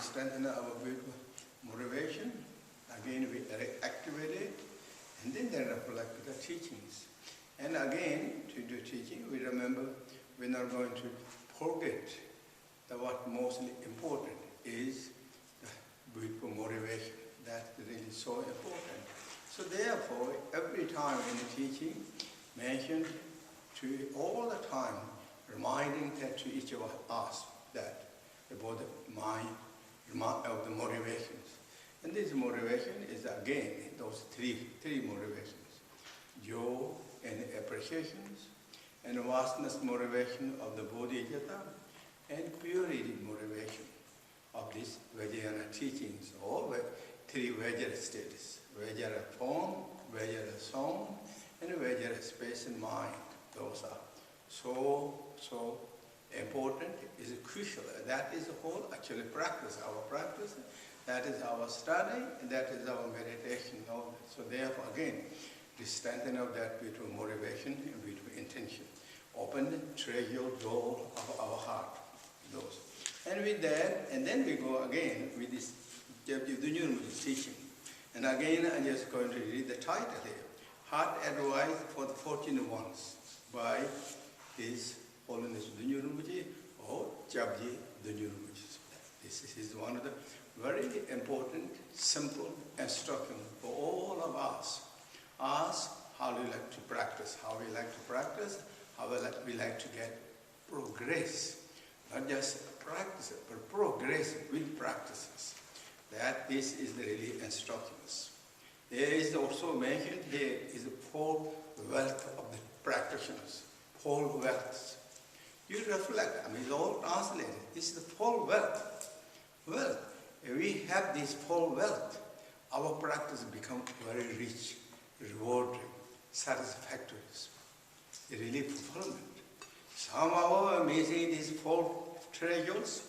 strengthen our motivation. Again, we activate it, and then they reflect the teachings. And again, to do teaching, we remember we're not going to forget that what mostly important is the beautiful motivation. That's really so important. So therefore, every time in the teaching, mentioned to all the time, reminding that to each of us that about the mind of the motivations. And this motivation is again those three motivations: joy and appreciations, and vastness motivation of the bodhicitta, and purity motivation of this Vajrayana teachings, or three Vajra states: Vajra form, Vajra song, and Vajra space and mind. Those are so important, is crucial. That is the whole actually practice, our practice. That is our study, and that is our meditation. So therefore, again, the strengthening of that beautiful motivation and beautiful intention. Open the treasure door of our heart. Those. And with that, and then we go again with this Dudjom teaching. And again, I'm just going to read the title here. Heart Advice for the Fortunate Ones by His Holiness Dudjom Rinpoche or Chabji Dudjom Rinpoche. This is one of the very important, simple instruction for all of us. Ask how we like to practice, how we like to get progress. Not just practice, but progress with practices. That this is the really instructions. There is also mentioned here is the full wealth of the practitioners. Full wealth. You reflect, it's all translated. This is the full wealth. Wealth. If we have this full wealth, our practice becomes very rich, rewarding, satisfactory. Really fulfillment. Somehow missing these full treasures,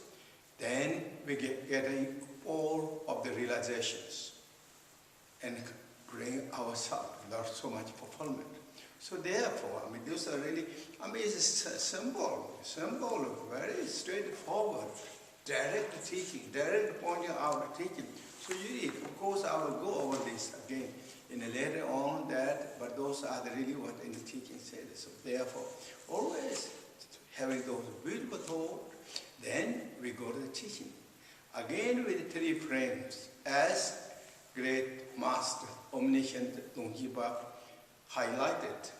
then we getting all of the realizations and bring ourselves not so much fulfillment. So therefore, those are really, it's a symbol, very straightforward, direct teaching, direct pointing out the teaching. So you need, of course, I will go over this again in a later on that, but those are really what in the teaching said. So therefore, always having those beautiful thoughts, then we go to the teaching. Again with the three frames, as great master, omniscient Dongyal highlighted,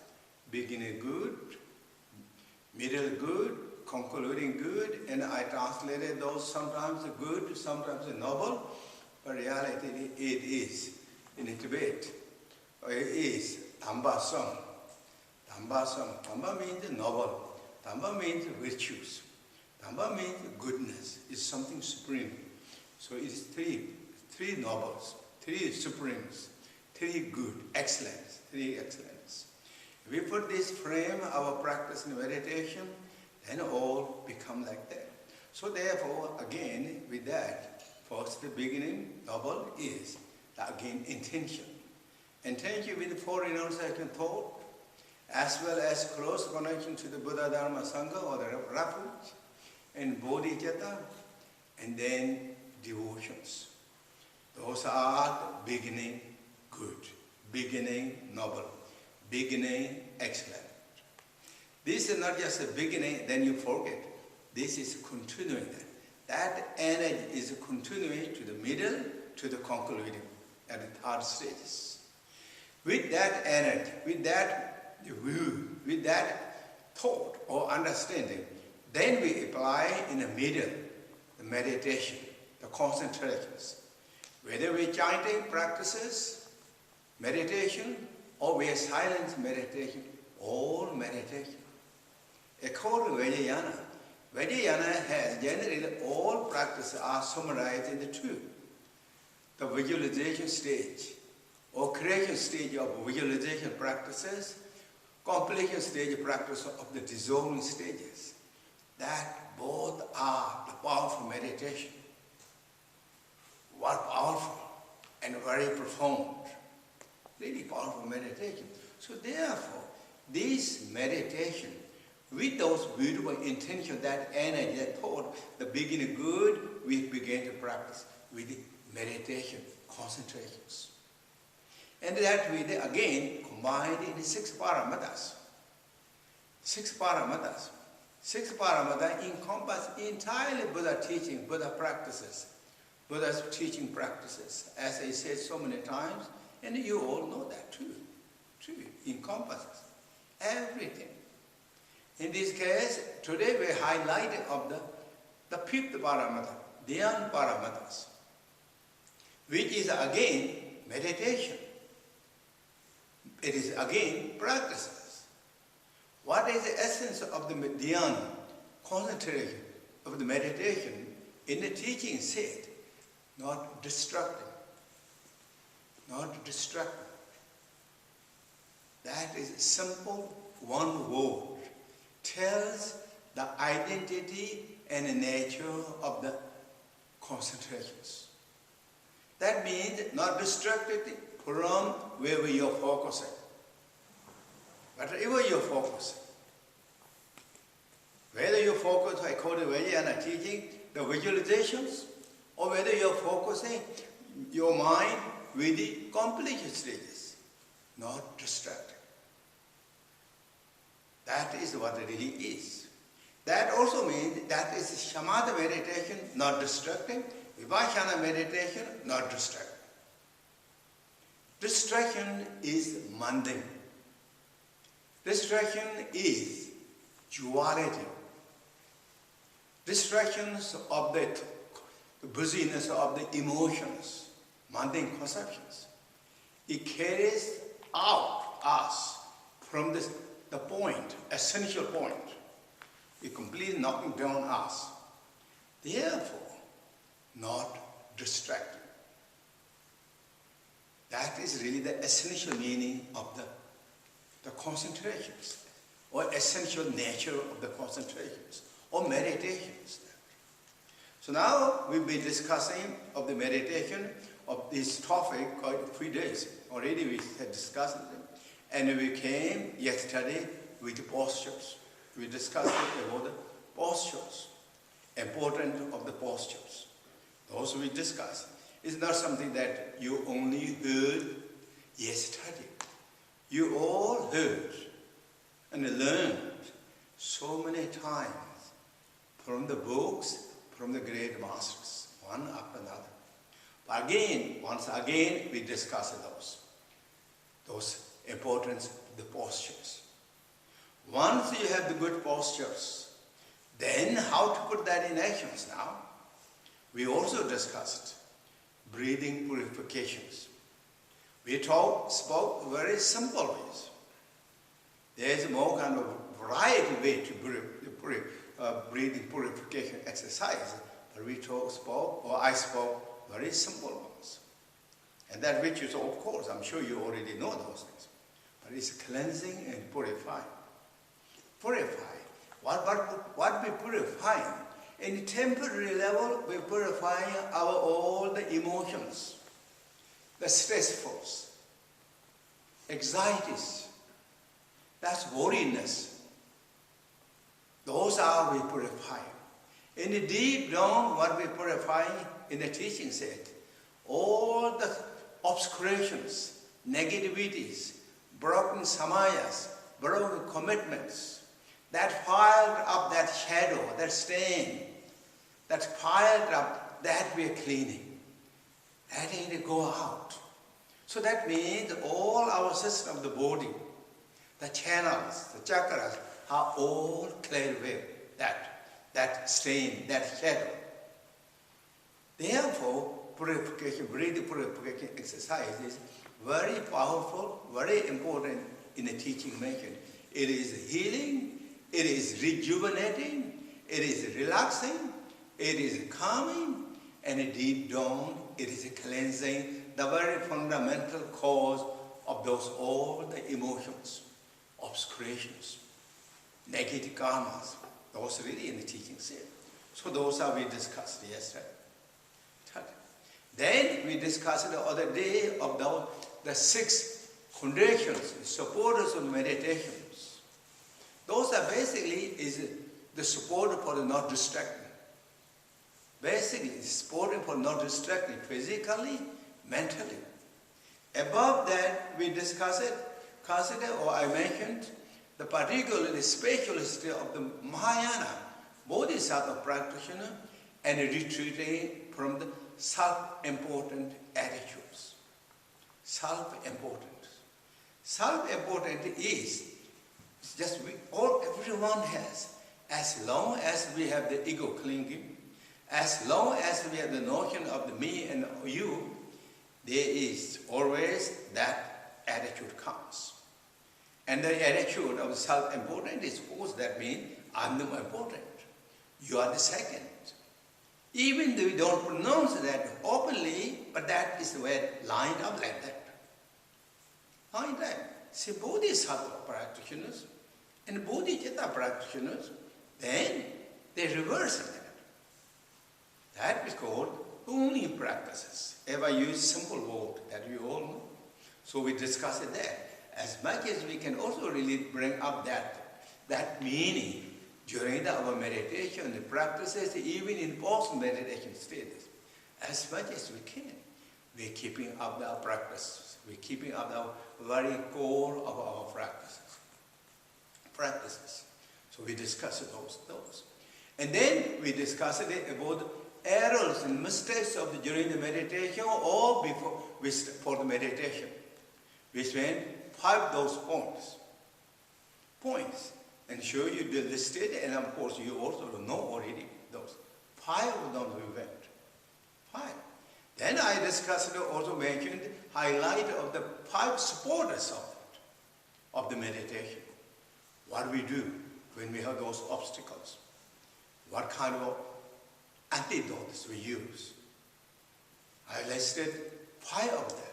beginning good, middle good, concluding good, and I translated those sometimes good, sometimes noble, but reality it is in Tibet. It is Dhamma Sam. Dhamma means noble. Dhamma means virtues. Dhamma means goodness. It's something supreme. So it's three nobles, three supremes, three good, excellence, three excellence. If we put this frame, our practice in meditation, then all become like that. So therefore, again, with that, first the beginning, noble is, again, intention. Intention with the four inner second thought, as well as close connection to the Buddha, Dharma, Sangha, or the refuge, and bodhicitta, and then devotions. Those are the beginning good, beginning noble, beginning excellent. This is not just a beginning, then you forget. This is continuing. That energy is continuing to the middle, to the concluding, at the third stages. With that energy, with that view, with that thought or understanding, then we apply in the middle, the meditation, the concentrations. Whether we're chanting practices, meditation, or we are silent meditation, all meditation. According to Vajrayana, Vajrayana has generally all practices are summarized in the two. The visualization stage, or creation stage of visualization practices, completion stage of practice of the dissolving stages. That both are the powerful meditation. What powerful and very profound. Really powerful meditation. So therefore, this meditation, with those beautiful intentions, that energy, that thought, the beginning good, we begin to practice with meditation, concentrations. And that we again combined in 6 paramatas. 6 paramatas. 6 paramatas encompass entirely Buddha teaching, Buddha practices, Buddha's teaching practices, as I said so many times, and you all know that too. True, encompasses everything. In this case, today we highlighted of the 5th paramata, Dhyan paramatas, which is again meditation. It is again practices. What is the essence of the dhyan, concentration of the meditation? In the teaching said, not destructive. Not destructive. That is simple, one word, tells the identity and the nature of the concentrations. That means not destructive from wherever you're focusing. Whatever you're focusing, whether you focus, according to Vajrayana teaching, the visualizations, or whether you're focusing your mind with the completion stages, not distracted. That is what it really is. That also means that is Shamatha meditation, not distracting, Vipassana meditation, not distracting. Distraction is mundane. Distraction is duality. Distractions of the busyness of the emotions, mundane conceptions. It carries out us from the point, essential point. It completely knocking down us. Therefore, not distracting. That is really the essential meaning of the concentrations, or essential nature of the concentrations, or meditations. So now we'll be discussing of the meditation of this topic quite 3 days. Already we had discussed it. And we came yesterday with the postures. We discussed about the postures, importance of the postures. Those we discussed. It's not something that you only heard yesterday. You all heard and learned so many times from the books, from the great masters, one after another. But again, once again, we discussed those importance of the postures. Once you have the good postures, then how to put that in actions now? We also discussed breathing purifications. We spoke very simple ways. There is more kind of variety way to breathing purification exercise, but I spoke very simple ones. And that which is, of course, I'm sure you already know those things. But it's cleansing and purifying. Purify. What we purifying? In temporary level, we purifying all the emotions, the stressfuls, anxieties, that's worriness. Those are we purifying. In the deep down, what we purifying in the teaching said, all the obscurations, negativities, broken samayas, broken commitments, that piled up, that shadow, that stain, that piled up, that we are cleaning. That need to go out. So that means all our system of the body, the channels, the chakras, are all cleared away. That stain, that shadow. Therefore, purification, breathing purification exercise is very powerful, very important in the teaching mentioned. It is healing, it is rejuvenating, it is relaxing, it is calming, and deep down it is cleansing the very fundamental cause of all the emotions, obscurations, negative karmas. Those really in the teaching said. So those are we discussed yesterday. Then we discussed the other day of the 6 conditions, supporters of meditations. Those are basically is the support for the not distracting. Basically, supporting for for not distracting physically, mentally. Above that, we consider, or I mentioned, the particularly specialist of the Mahayana Bodhisattva practitioner and retreating from the self-important attitudes. Self-importance. Self-important is just everyone has. As long as we have the ego clinging, as long as we have the notion of the me and you, there is always that attitude comes. And the attitude of self-important is, of course, that means I'm the more important. You are the second. Even though we don't pronounce that openly, but that is the way lined up like that. Like that. See, Bodhisattva practitioners and Bodhicitta practitioners, then they reverse that. That is called uni practices. If I use simple word that you all know. So we discuss it there. As much as we can also really bring up that meaning during our meditation, the practices, even in post-meditation status, as much as we can, we're keeping up our practices. We're keeping up the very core of our practices. So we discuss those. And then we discuss it about errors and mistakes of during the meditation or for the meditation. We spend 5 those points, and show you the listed, and of course you also know already those. 5 of them we went. 5. Then I discussed, also mentioned, highlight of the 5 supporters of the meditation. What we do when we have those obstacles. What kind of antidotes we use. I listed 5 of them.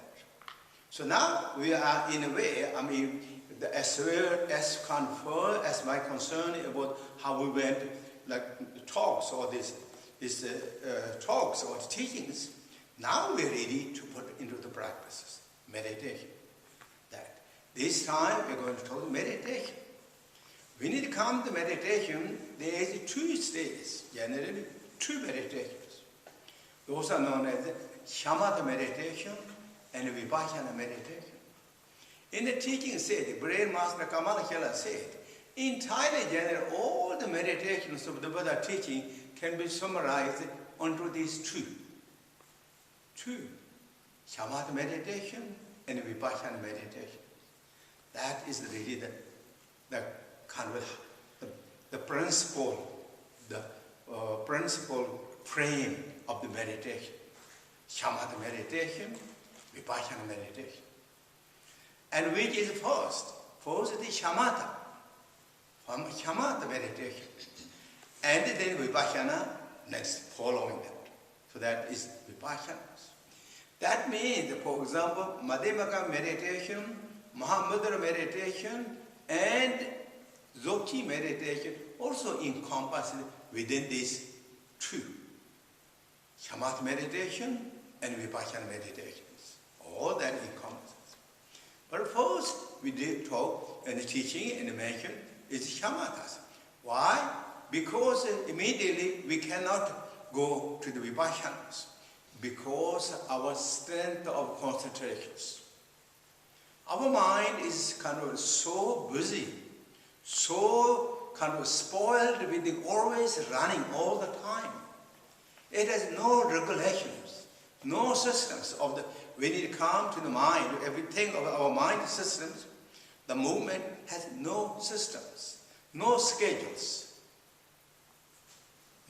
So now we are in a way, as confirmed as my concern about how we went, like the talks or these talks or teachings. Now we're ready to put into the practices, meditation. That this time we're going to talk meditation. When it comes to meditation, there is 2 stages, generally 2 meditations. Those are known as Shamatha meditation and Vipassana meditation. In the teaching said, the great master Kamala Khyala said, entirely general, all the meditations of the Buddha teaching can be summarized onto these 2. Shamatha meditation and Vipassana meditation. That is really the kind of the principle, principal frame of the meditation. Shamatha meditation, Vipassana meditation. And which is first? First is Shamatha. Shamatha meditation. And then Vipassana next, following that. So that is Vipassana. That means, for example, Madhyamaka meditation, Mahamudra meditation, and Dzogchen meditation also encompassed within these 2. Shamatha meditation and Vipassana meditations. All that encompasses. But first, we did talk and the teaching and the mention is Shamathas. Why? Because immediately we cannot go to the Vipassanas. Because our strength of concentrations. Our mind is kind of so busy, so kind of spoiled with the always running all the time. It has no regulations, no systems of the. When it comes to the mind, everything of our mind systems, the movement has no systems, no schedules,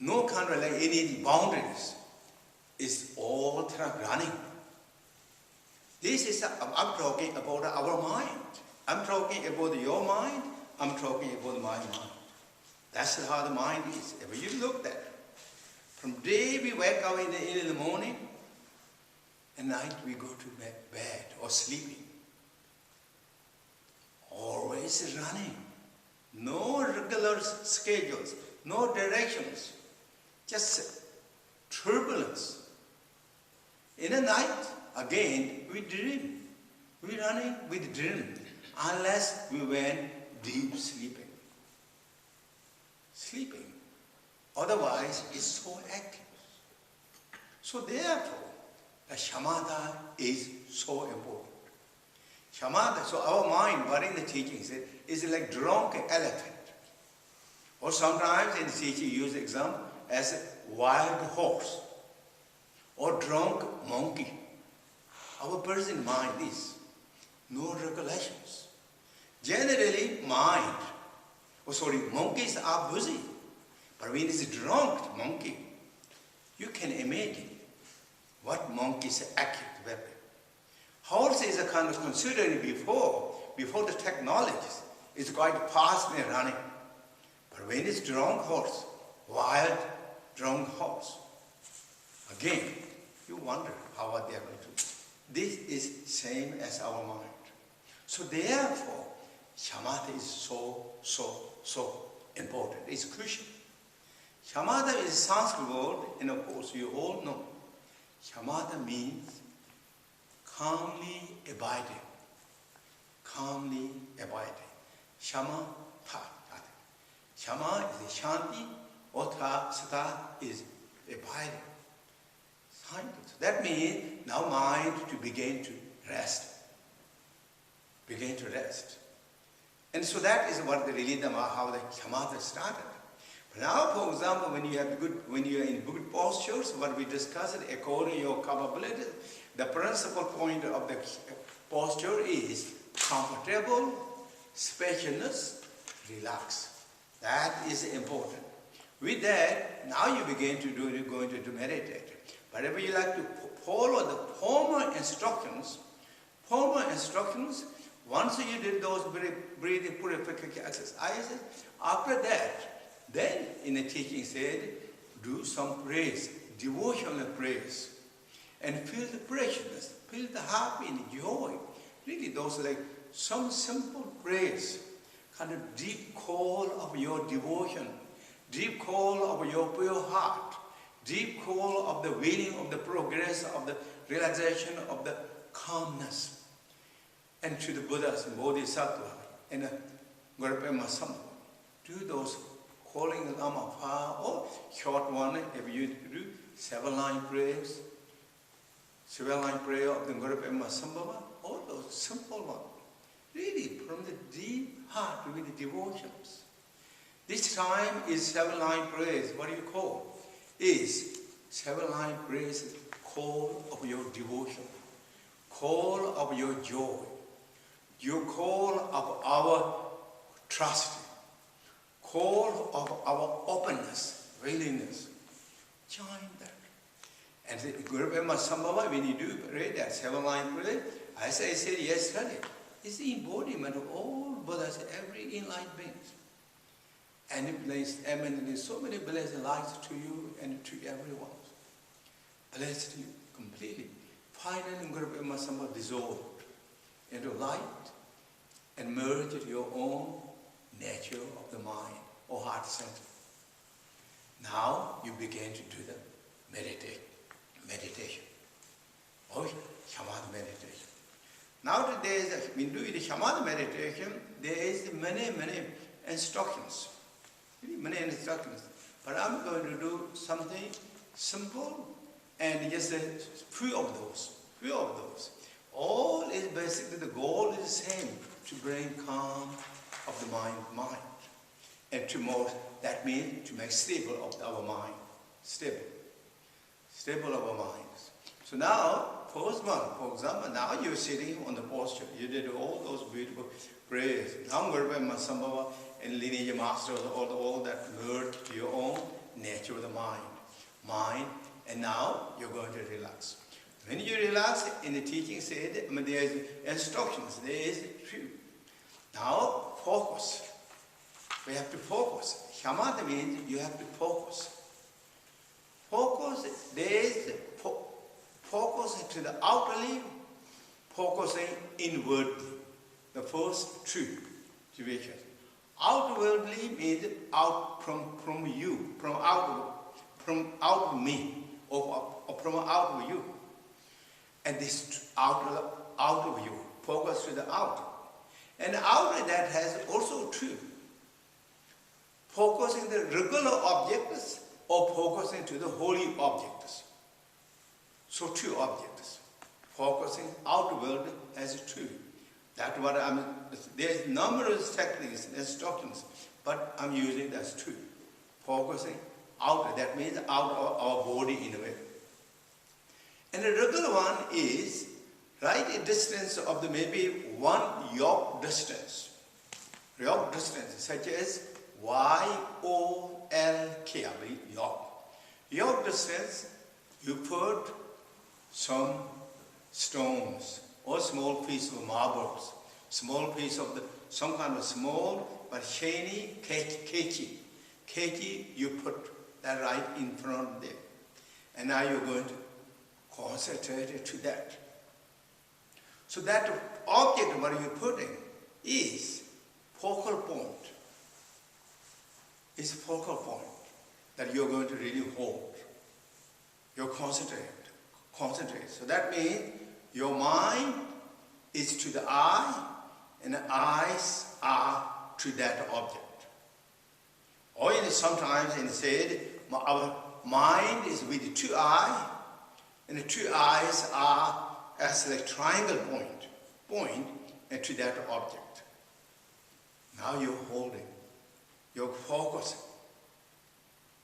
no kind of like any boundaries. It's all running. This is, I'm talking about our mind. I'm talking about your mind. I'm talking about my mind. That's how the mind is. If you look at it, from day we wake up in the morning, and night we go to bed or sleeping. Always running. No regular schedules, no directions, just turbulence. In the night, again, we dream. We're running with dream, unless we went deep sleeping. Sleeping. Otherwise, it's so active. So therefore, the shamatha is so important. Shamatha, so our mind, what in the teaching is like drunk elephant. Or sometimes in the teaching use the example as a wild horse or drunk monkey. Our present mind is no regulations. Generally, monkeys are busy. But when it's a drunk monkey, you can imagine what monkeys active weapon. Horse is a kind of considered before the technologies is quite fast and running. But when it's drunk horse, wild drunk horse, again, you wonder how are they going to do. This is same as our mind. So therefore, shamatha is so important. It's crucial. Shamatha is a Sanskrit word, and of course you all know. Shamatha means calmly abiding. Calmly abiding. Shamatha. Shama is shanti, ota, sata is abiding. So that means now mind to begin to rest. Begin to rest. And so that is what the really how the shamatha started. But now, for example, when you are in good postures, what we discussed according to your capabilities, the principal point of the posture is comfortable, spaciousness, relax. That is important. With that, now you begin to do, you're going to meditate. But if you like to follow the former instructions, once you did those breathing purification exercises, after that, then in the teaching said, do some praise, devotional praise, and feel the preciousness, feel the happy and joy. Really, those are like some simple praise, kind of deep call of your devotion, deep call of your pure heart, deep call of the willing of the progress of the realization of the calmness. And to the Buddhas and Bodhisattva and Padma Samye, do those calling the Lama or short one, if you do 7-line prayers, 7-line prayer of the Padma Samye, all those simple ones. Really, from the deep heart with the devotions. This time is 7-line prayers. What do you call? Is 7-line prayers call of your devotion, call of your joy, your call of our trust, call of our openness, willingness. Join that. And the Padma Samye, when you do pray that 7-line prayer, as I said yesterday, it's the embodiment of all Buddhas, every enlightened being. And it plays eminently so many blessed lights to you and to everyone. Blessed you completely. Finally, Padma Samye dissolved into light and merged into your own nature of the mind or heart center. Now you begin to do the meditation. Or shamatha meditation. Nowadays, when doing the shamatha meditation, there is many instructions. Many instructions. But I'm going to do something simple and just a few of those. All is basically, the goal is the same, to bring calm of the mind. And to more, that means to make stable of our mind. Stable of our minds. So now, first one, for example, now you're sitting on the posture. You did all those beautiful prayers. Now Padma Samye and lineage masters, all that merge to your own nature of the mind. And now you're going to relax. When you relax, in the teaching said, there is instructions, there is truth. Now focus. We have to focus. Shamatha means you have to focus. Focus, there is focus to the outwardly, focusing inwardly. The first truth. Outwardly means out from you, from out of me, or from out of you. And this out of you, focus to the out. And out of that has also truth. Focusing the regular objects or focusing to the holy objects. So two objects, focusing outward as two. That's what there's numerous techniques, there's doctrines, but I'm using it as two. Focusing out, that means out of our body in a way. And the regular one is right a distance of the maybe 1 yoke distance. Yoke distance, such as Y-O-L-K, I mean yoke. Yoke distance, you put some stones or small piece of marbles, small piece of some kind of small but shiny kechi. Kechi, you put that right in front of them. And now you're going to concentrate to that. So that object what you're putting is focal point. It's a focal point that you're going to really hold. You're concentrate. So that means your mind is to the eye and the eyes are to that object. Or sometimes it said our mind is with two eyes and the two eyes are as like triangle point and to that object. Now you're holding, you're focusing.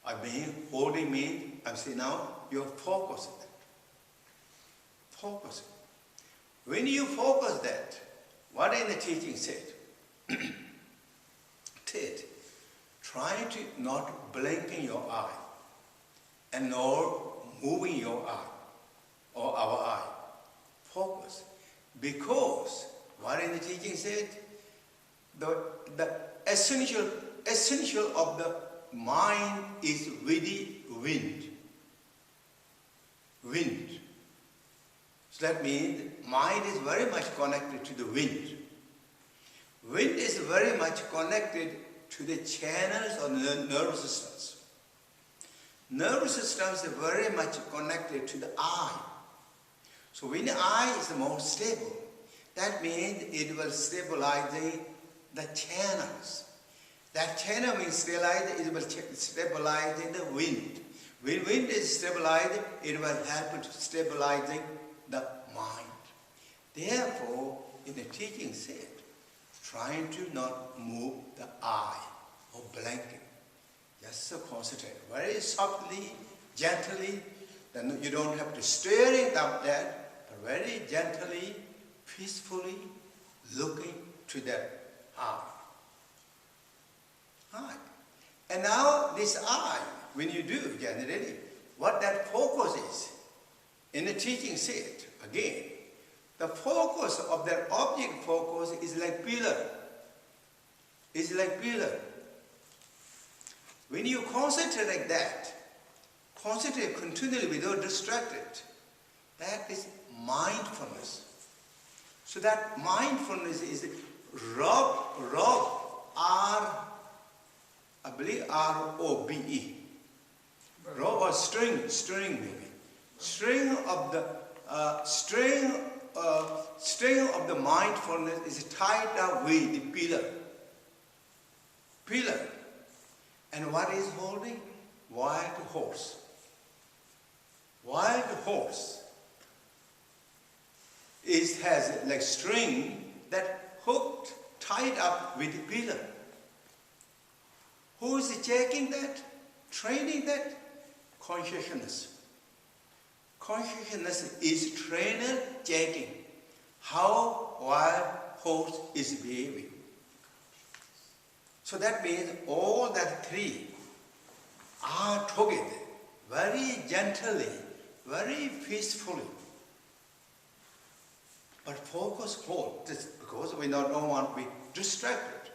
I mean, holding means, I'm saying now, you're focusing. Focusing. When you focus that, what in the teaching said? Try to not blinking your eye and nor moving your eye or our eye. Focus. Because what in the teaching said? The essential of the mind is with the wind. Wind. So that means mind is very much connected to the wind. Wind is very much connected to the channels of the nervous systems. Nervous systems are very much connected to the eye. So when the eye is more stable, that means it will stabilize the channels. That channel means stabilize, it will stabilize the wind. When wind is stabilized, it will help to stabilize the mind. Therefore, in the teaching said, trying to not move the eye or blinking. Just concentrate very softly, gently. Then you don't have to stare it up there, but very gently, peacefully looking to that eye. Eye. And now this eye, when you do generally, what that focus is, in the teaching said, again, the focus of that object focus is like pillar. It's like pillar. When you concentrate like that, concentrate continually without distracted, that is mindfulness. So that mindfulness is R-O-B-E. Rob or string maybe. String of the mindfulness is tied up with the pillar. Pillar. And what is holding? Wild horse. Wild horse has like string that hooked, tied up with the pillar. Who is checking that? Training that? Consciousness. Consciousness is trainer checking how wild horse is behaving. So that means all that three are together very gently, very peacefully. But focus hold, because we don't want to be distracted.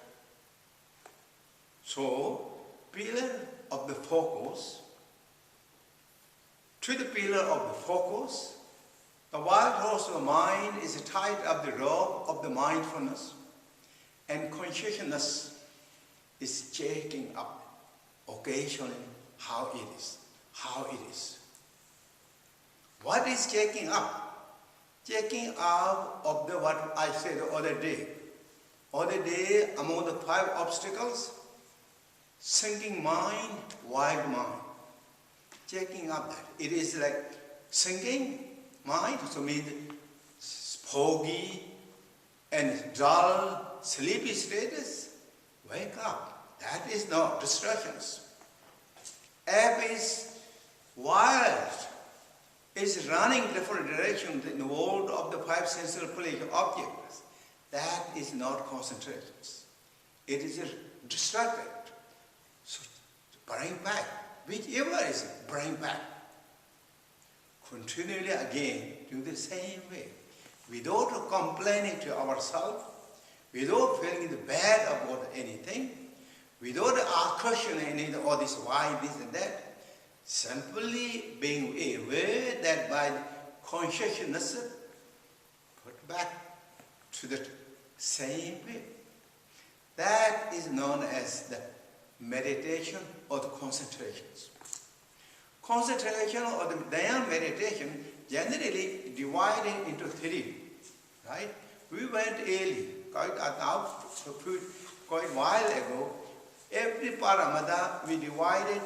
So, pillar of the focus, to the pillar of the focus, the wild horse of mind is tied up the rope of the mindfulness, and consciousness is checking up occasionally how it is. What is checking up? Checking up of the what I said the other day. Other day, among the 5 obstacles, sinking mind, wild mind. Checking up that. It is like sinking, mind, so means foggy and dull, sleepy status. Wake up. That is not distractions. App is wild. Is running different directions in the world of the five sensual pleasure objects. That is not concentrations. It is distracted. So bring back, whichever is bring back. Continually again, do the same way. Without complaining to ourselves, without feeling bad about anything, without questioning any all this why, this and that, simply being aware that by consciousness, put back to the same way. That is known as the meditation or the concentrations. Concentration or the Dhyan meditation generally divided into three, right? We went early, quite a while ago. Every paramada we divided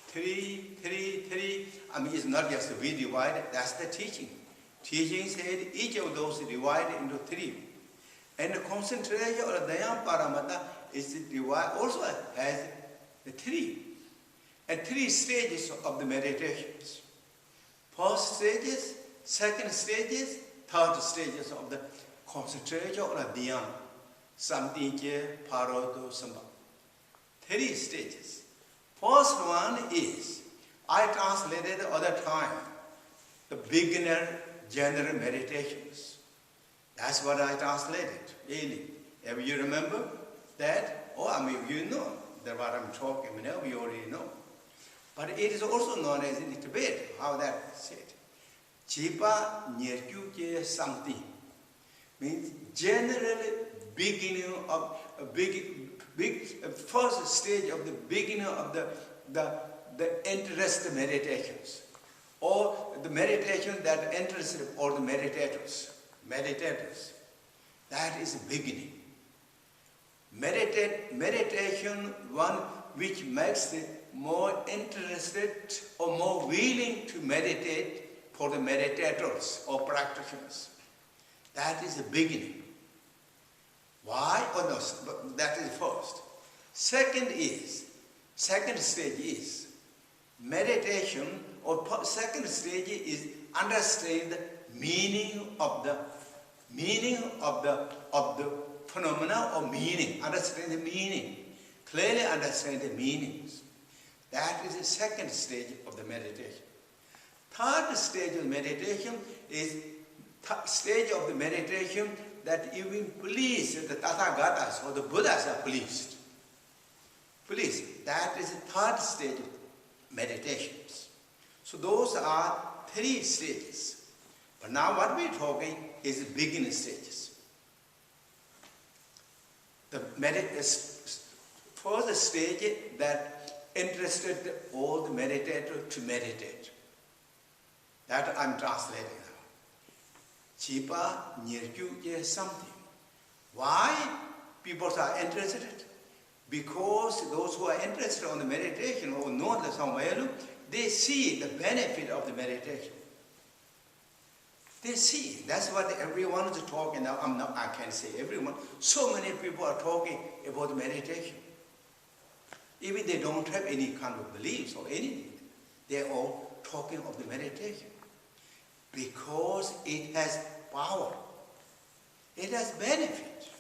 three. I mean, it's not just we divided, that's the teaching. Teaching said each of those divided into three. And the concentration or the Dhyan paramada is divided, also has the three. And three stages of the meditations. First stages, second stages, third stages of the concentration or the Dhyan. Samtinche, Parodo, Samba. Three stages. First one is, I translated the other time, the beginner general meditations. That's what I translated, really. If you remember that, or I mean, you know that what I'm talking about, we already know. But it is also known as in Tibet, how that said. Chipa nyerkyukye samti means generally beginning of a first stage of the beginning of the interest meditations, or the meditation that interests all the meditators. That is the beginning. Meditation, one which makes it more interested or more willing to meditate for the meditators or practitioners. That is the beginning. Why? Oh no, that is first. Second stage is meditation, or second stage is understand the meaning of the phenomena or meaning. Understand the meaning. Clearly understand the meanings. That is the second stage of the meditation. Third stage of meditation is stage of the meditation that even please the Tathagatas or the Buddhas are pleased. Please, that is the third stage of meditations. So those are three stages. But now what we're talking is the beginning stages. The first stage that interested all the meditators to meditate. That I'm translating now. Chipa nyerkyukye something. Why people are interested? Because those who are interested on the meditation or know the Samvelu, they see the benefit of the meditation. They see. That's what everyone is talking now. I can't say everyone. So many people are talking about meditation. Even they don't have any kind of beliefs or anything. They're all talking of the meditation. Because it has power. It has benefit.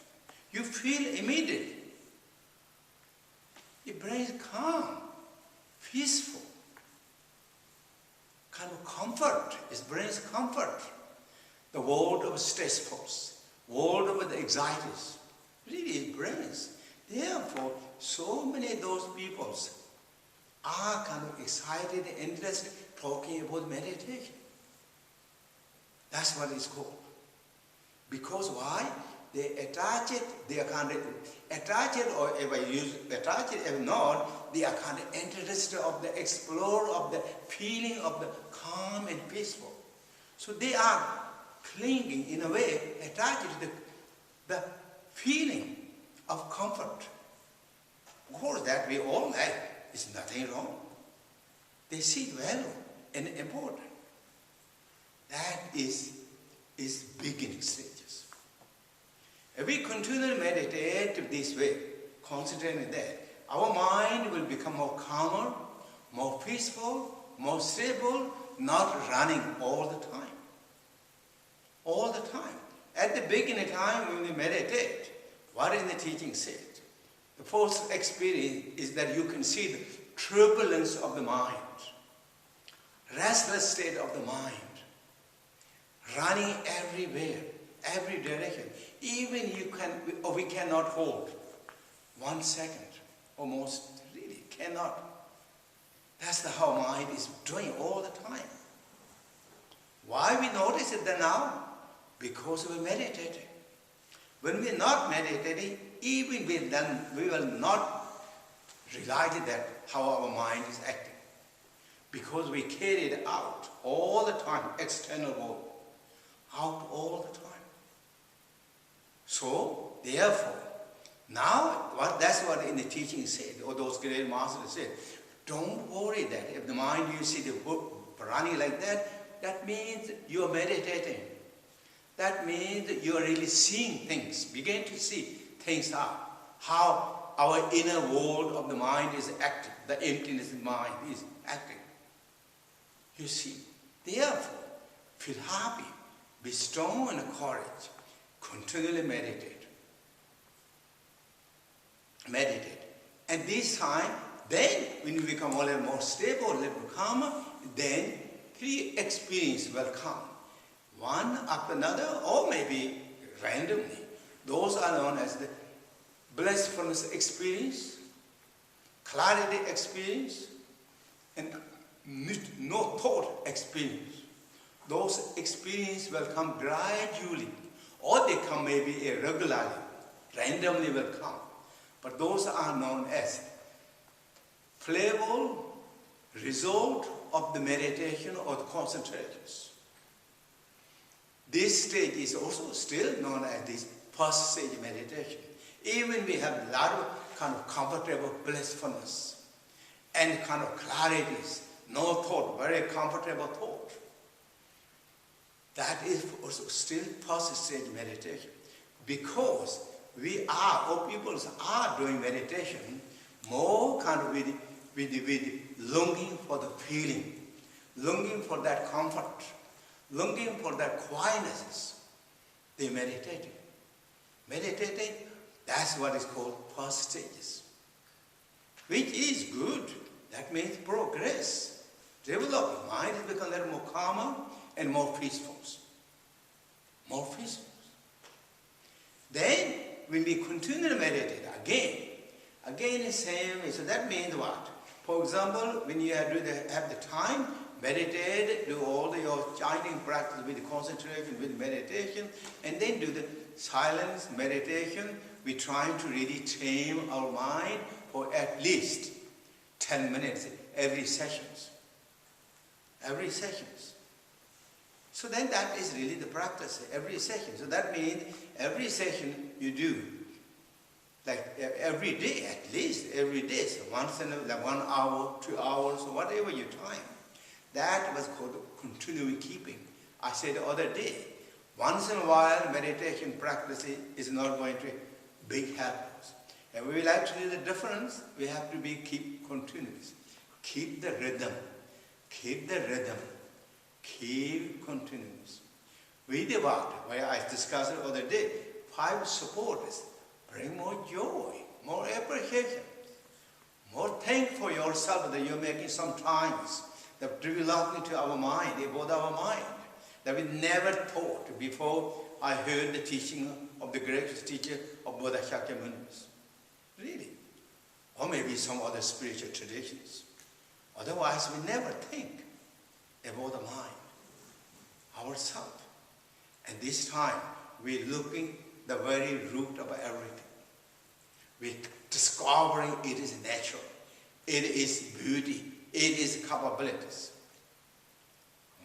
You feel immediately. Your brain is calm, peaceful, kind of comfort. It brings comfort. The world of stressful, world of the anxieties, really it brings. Therefore, so many of those peoples are kind of excited and interested talking about meditation. That's what it's called. Because why? They attach it, they are kind of attach it, or if I use attach it, if not, they are kind of interested of the explore of the feeling of the calm and peaceful. So they are clinging in a way, attached to the feeling of comfort. Of course, that we all like. It's nothing wrong. They see value and important. That is beginning stages. If we continue to meditate this way, concentrating on that, our mind will become more calmer, more peaceful, more stable, not running all the time. All the time. At the beginning time when we meditate, what is the teaching said? The first experience is that you can see the turbulence of the mind, restless state of the mind, running everywhere, every direction. Even we cannot hold 1 second, almost really cannot. That's how mind is doing all the time. Why we notice it then now? Because we're meditating. When we're not meditating, even we will not realize that how our mind is acting. Because we carry it out all the time, external world, out all the time. So, therefore, now, that's what in the teaching said, or those great masters said, don't worry that if the mind you see the running like that, that means you are meditating. That means that you are really seeing things, begin to see things how our inner world of the mind is acting, the emptiness of mind is acting. You see, therefore, feel happy, be strong and courage, continually meditate. Meditate. And this time, then when you become a little more stable, a little calmer, then 3 experiences will come. One after another, or maybe randomly. Those are known as the blissfulness experience, clarity experience, and no thought experience. Those experiences will come gradually, or they come maybe irregularly, randomly will come. But those are known as playful result of the meditation or the concentrations. This stage is also still known as this first stage meditation. Even we have a lot of kind of comfortable blissfulness and kind of clarities, no thought, very comfortable thought. That is also still first stage meditation. Because we are, or people are doing meditation more kind of with longing for the feeling, longing for that comfort, longing for that quietness. They meditating. Meditating, that's what is called first stages. Which is good. That means progress. Develop. Mind has become a little more calmer and more peaceful. More peaceful. Then, when we continue to meditate again the same. So that means what? For example, when you have the time, meditate, do all your chanting practice with concentration, with meditation, and then do the silence meditation. We try to really tame our mind for at least 10 minutes every sessions. Every sessions. So then that is really the practice, every session. So that means every session you do, like every day, at least every day, so once in like 1 hour, 2 hours, or whatever your time. That was called continuing keeping. I said the other day, once in a while meditation practice is not going to be big habits. And we like to do the difference, we have to keep continuous. Keep the rhythm. Keep the rhythm. Keep continuous. With the what? Where I discussed the other day, 5 supporters. Bring more joy, more appreciation, more thank for yourself that you're making some times that developing to our mind, about our mind, that we never thought before I heard the teaching of the greatest teacher of Buddha Shakyamunis. Really. Or maybe some other spiritual traditions. Otherwise, we never think about the mind, ourselves. And this time, we're looking the very root of everything. We're discovering it is natural. It is beauty. It is capabilities.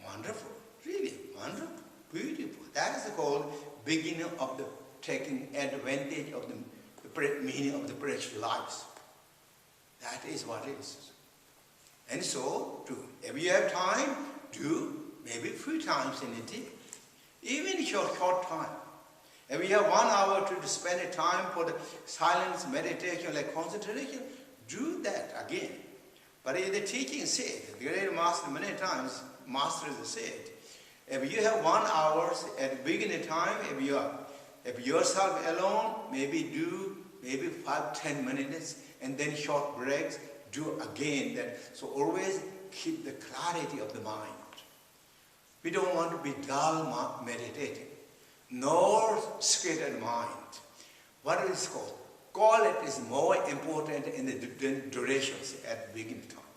Wonderful. Really wonderful. Beautiful. That is called beginning of the taking advantage of the meaning of the precious lives. That is what it is. And so, if you have time, do maybe 3 times in a day, even short time. If we have 1 hour to spend a time for the silence, meditation, like concentration, do that again. But in the teaching said, the great master many times, masters said, if you have 1 hour at the beginning time, if yourself alone, maybe do 5-10 minutes, and then short breaks, do again that. So always keep the clarity of the mind. We don't want to be dull meditating, nor scattered mind. What is called? Quality is more important in the durations at the beginning time.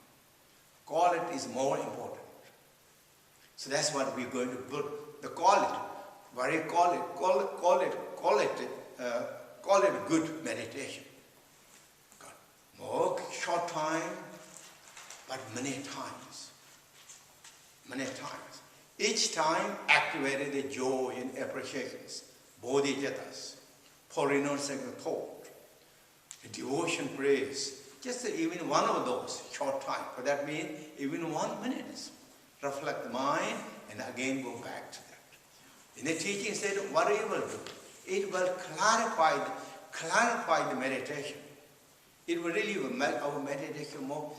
Quality is more important. So that's what we're going to put, the quality. Call it good meditation. More short time, but many times. Many times. Each time activated the joy and appreciations, bodhicattas, pouring-on thought, the devotion praise, just even one of those short time. But that means even 1 minute. Reflect the mind and again go back to that. In the teaching said, what it will do? It will clarify the meditation. It will really make our meditation more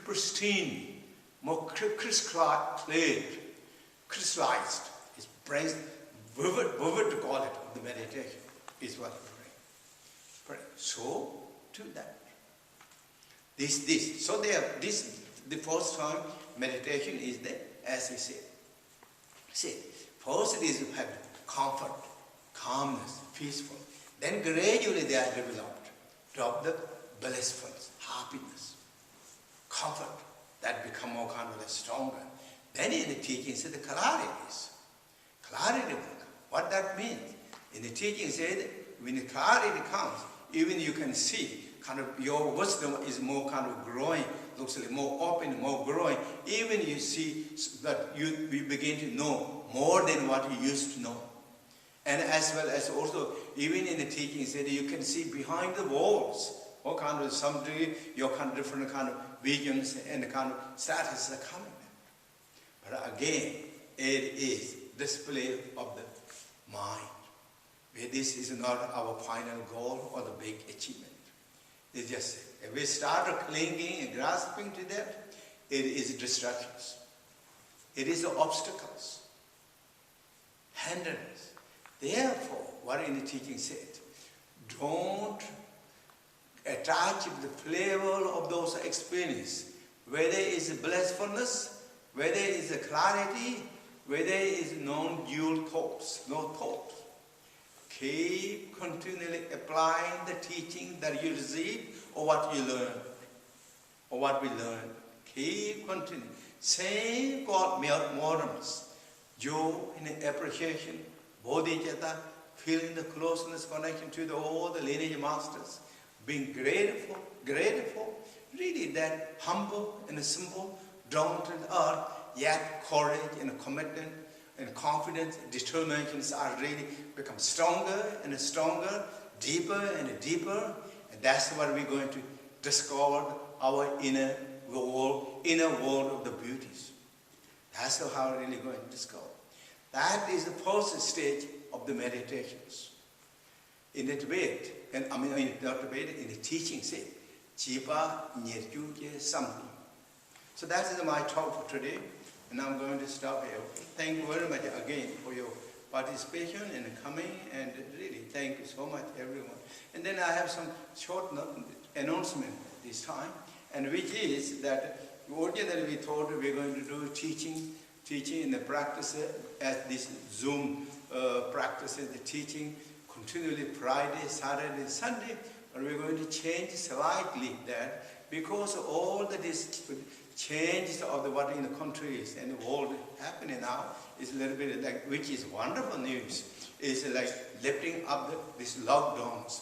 pristine, more crystallized. It's praised, vivid quality of the meditation is what we pray. So, do that. So the first time meditation is there, as we said. See, first it is to have comfort, calmness, peaceful. Then gradually they are developed to the blissfulness, happiness, comfort, that become more kind of stronger. Then in the teaching said the clarities. Clarity will come. What that means? In the teaching said, when the clarity comes, even you can see, kind of your wisdom is more kind of growing, looks like more open, more growing. Even you see that you begin to know more than what you used to know. And as well as also, even in the teaching said, you can see behind the walls, what kind of someday your kind of different kind of visions and the kind of status are coming. But again, it is display of the mind. Where this is not our final goal or the big achievement. It's just, if we start clinging and grasping to that, it is distractions. It is obstacles, hindrance. Therefore, what in the teaching said, don't attach the flavor of those experiences, whether it is blissfulness, whether it is a clarity, whether it is non-dual thoughts, no thoughts. Keep continually applying the teaching that you receive or what you learn, or what we learn. Keep continuing. Same God morals, joy and appreciation, bodhicitta, feeling the closeness, connection to all the lineage masters, being grateful, really that humble and simple, down to the earth, yet courage and commitment and confidence, determinations are really become stronger and stronger, deeper and deeper. And that's what we're going to discover our inner world of the beauties. That's how we're really going to discover. That is the first stage of the meditations. In the debate, in the teaching say, Jipa Nyerkyuke something. So that is my talk for today. And I'm going to stop here. Thank you very much again for your participation and coming, and really thank you so much everyone. And then I have some short announcement this time, and which is that originally we thought we were going to do teaching in the practice at this Zoom practices, the teaching continually Friday, Saturday, Sunday, but we're going to change slightly that because all this changes of what in the countries and the world happening now is a little bit like, which is wonderful news, is like lifting up these lockdowns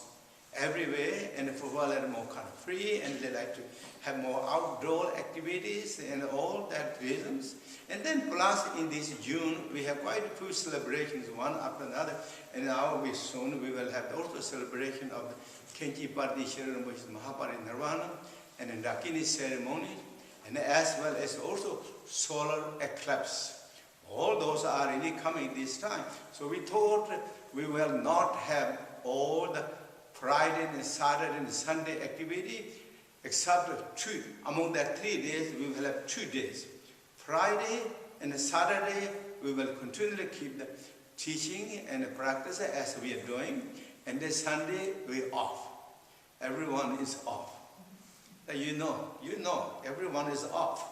everywhere, and for a little more kind of free, and they like to have more outdoor activities and all that reasons. And then plus in this June we have quite a few celebrations one after another, and now soon we will have also celebration of the Khenpo Rinpoche Mahaparinirvana and the Dakini ceremony, and as well as also solar eclipse. all those are really coming this time. So we thought we will not have all the Friday and Saturday and Sunday activity, except 2. Among that 3 days, we will have 2 days. Friday and Saturday, we will continually keep the teaching and the practice as we are doing. And then Sunday, we're off. Everyone is off. You know, everyone is off.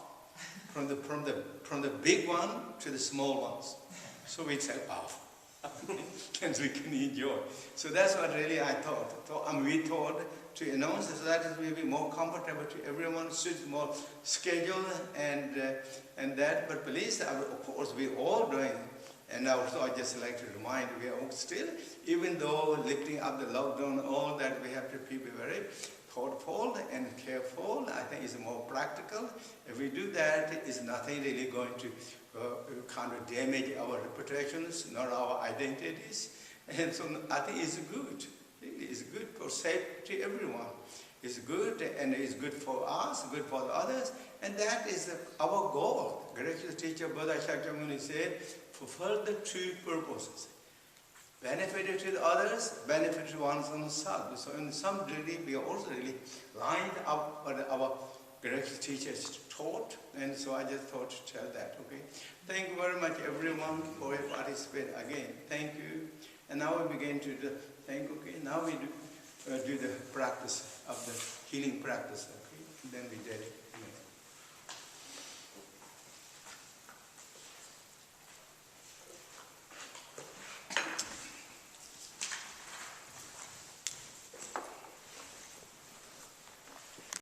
From the big one to the small ones. So we say off. And we can enjoy. So that's what really I thought. So we thought to announce so that it will be more comfortable to everyone, suits more schedule and that. But please, of course, we're all doing. And also I just like to remind, we are still, even though lifting up the lockdown, all that, we have to be very thoughtful and careful. I think it's more practical. If we do that, it's nothing really going to kind of damage our reputations, nor our identities. And so I think it's good. Really, it's good for safety to everyone. It's good, and it's good for us, good for the others, and that is our goal. Gracious teacher Buddha Shakyamuni said, fulfill the 2 purposes. Benefit to the others, benefit to oneself. So in some degree, we are also really lined up what our gracious teachers taught, and so I just thought to tell that, okay? Thank you very much, everyone, for your participation again. Thank you. And now we begin to do, now we do the practice of the healing practice, okay? Then we dedicate.